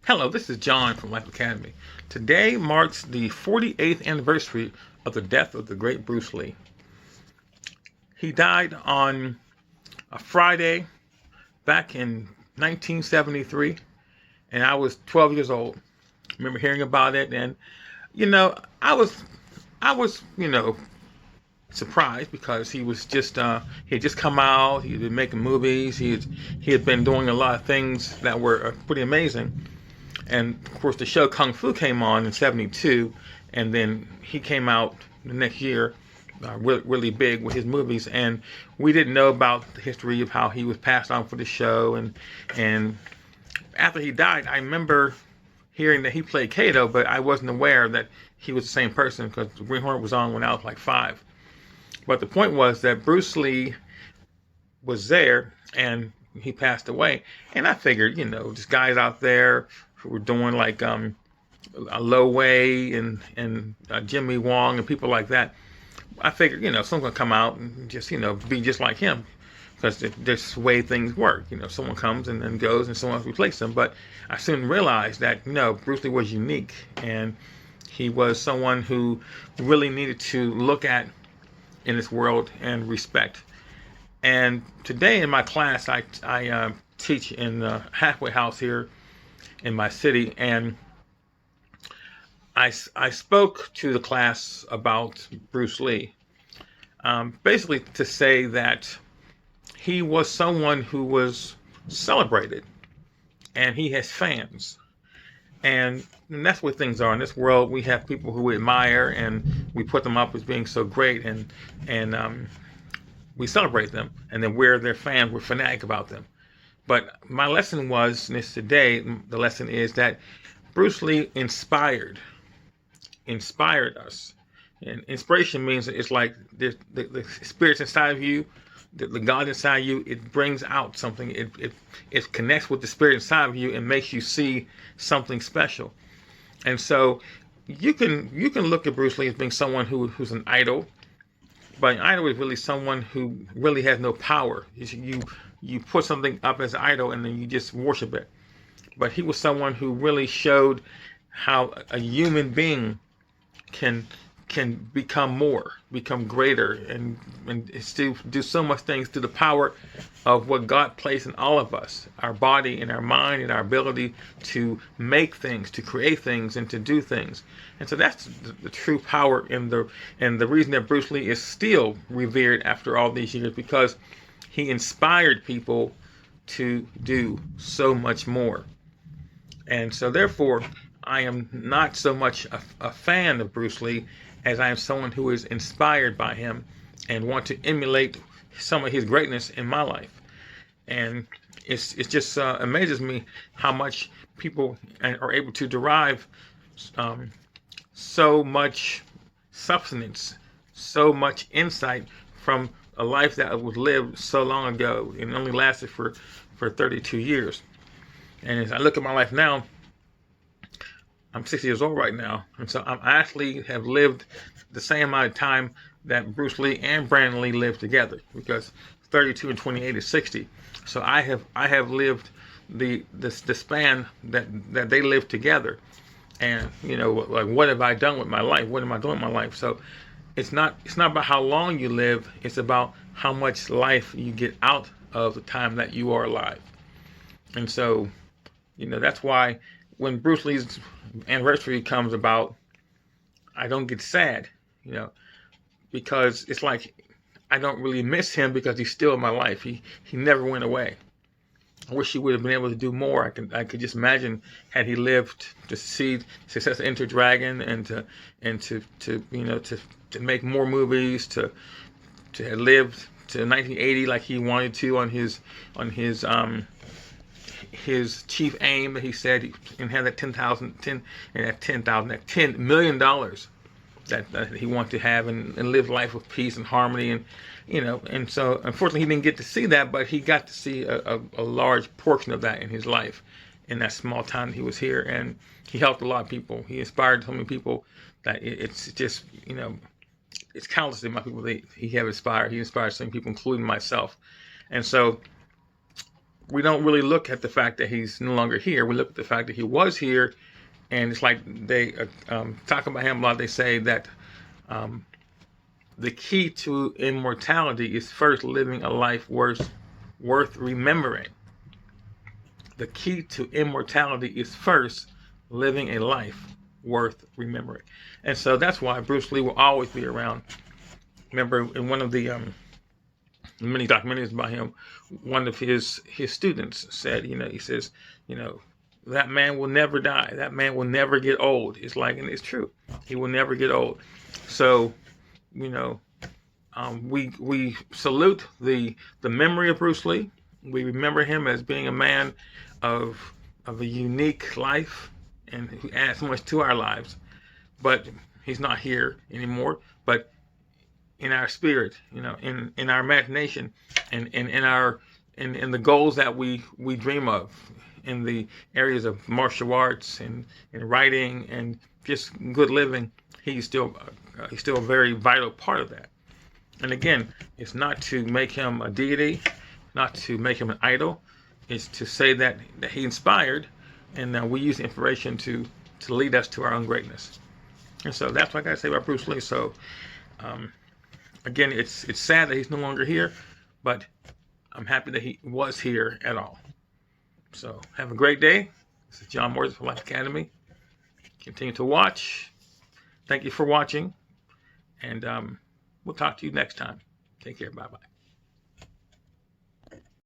Hello, this is John from Life Academy. Today marks the 48th anniversary of the death of the great Bruce Lee. He died on a Friday back in 1973, and I was 12 years old. I remember hearing about it, and I was surprised because he was just he had just come out. He had been making movies. He had been doing a lot of things that were pretty amazing. And of course, the show Kung Fu came on in '72, and then he came out the next year, really big with his movies. And we didn't know about the history of how he was passed on for the show. And after he died, I remember hearing that he played Kato, but I wasn't aware that he was the same person because Green Hornet was on when I was like 5. But the point was that Bruce Lee was there, and he passed away. And I figured, this guy's out there who were doing like a Lo Wei and Jimmy Wong and people like that. I figured, someone's gonna come out and just, be just like him, because that's the way things work. Someone comes and then goes, and someone else replaces them. But I soon realized that, Bruce Lee was unique, and he was someone who really needed to look at in this world and respect. And today in my class, I teach in the halfway house here in my city, and I spoke to the class about Bruce Lee, basically to say that he was someone who was celebrated, and he has fans, and that's what things are in this world. We have people who we admire, and we put them up as being so great, and we celebrate them, and then we're their fans. We're fanatic about them. But my lesson was, and this today, the lesson is that Bruce Lee inspired us. And inspiration means it's like the spirit's inside of you, the God inside you. It brings out something. It connects with the spirit inside of you and makes you see something special. And so you can look at Bruce Lee as being someone who's an idol, but an idol is really someone who really has no power. You put something up as an idol and then you just worship it. But he was someone who really showed how a human being can become greater, and still do so much things through the power of what God placed in all of us, our body and our mind and our ability to make things, to create things, and to do things. And so that's the true power and the reason that Bruce Lee is still revered after all these years, because he inspired people to do so much more. And so therefore, I am not so much a fan of Bruce Lee as I am someone who is inspired by him and want to emulate some of his greatness in my life. And it just amazes me how much people are able to derive so much substance, so much insight from a life that was lived so long ago and only lasted for 32 years. And as I look at my life now, I'm 60 years old right now, and so I actually have lived the same amount of time that Bruce Lee and Brandon Lee lived together, because 32 and 28 is 60. So I have lived the span that they lived together, and like, what have I done with my life? What am I doing with my life? So it's not about how long you live. It's about how much life you get out of the time that you are alive. And so that's why when Bruce Lee's anniversary comes about, I don't get sad, because it's like I don't really miss him because he's still in my life. He never went away. I wish he would have been able to do more. I could just imagine, had he lived to see success of Enter Dragon and to make more movies, to have lived to 1980 like he wanted to on his chief aim that he said, and had that $10 million that he wanted to have and live life with peace and harmony, and so unfortunately he didn't get to see that, but he got to see a large portion of that in his life in that small time that he was here, and he helped a lot of people. He inspired so many people that it's just it's countless the amount of people that he have inspired. He inspired so many people, including myself. And so we don't really look at the fact that he's no longer here. We look at the fact that he was here, and it's like they talk about him a lot. They say that the key to immortality is first living a life worth remembering. The key to immortality is first living a life worth remembering. And so that's why Bruce Lee will always be around. Remember, in one of the many documentaries about him, one of his students said, he says, that man will never die. That man will never get old. It's like, and it's true. He will never get old. So, we salute the memory of Bruce Lee. We remember him as being a man of a unique life, and who adds so much to our lives. But he's not here anymore. But in our spirit, in our imagination, and in the goals that we dream of, in the areas of martial arts and writing and just good living, he's still a very vital part of that. And again, it's not to make him a deity, not to make him an idol. It's to say that he inspired, and we use inspiration to lead us to our own greatness. And so that's what I gotta say about Bruce Lee. So again, it's sad that he's no longer here, but I'm happy that he was here at all. So have a great day. This is John Morris for Life Academy. Continue to watch. Thank you for watching, and we'll talk to you next time. Take care. Bye-bye.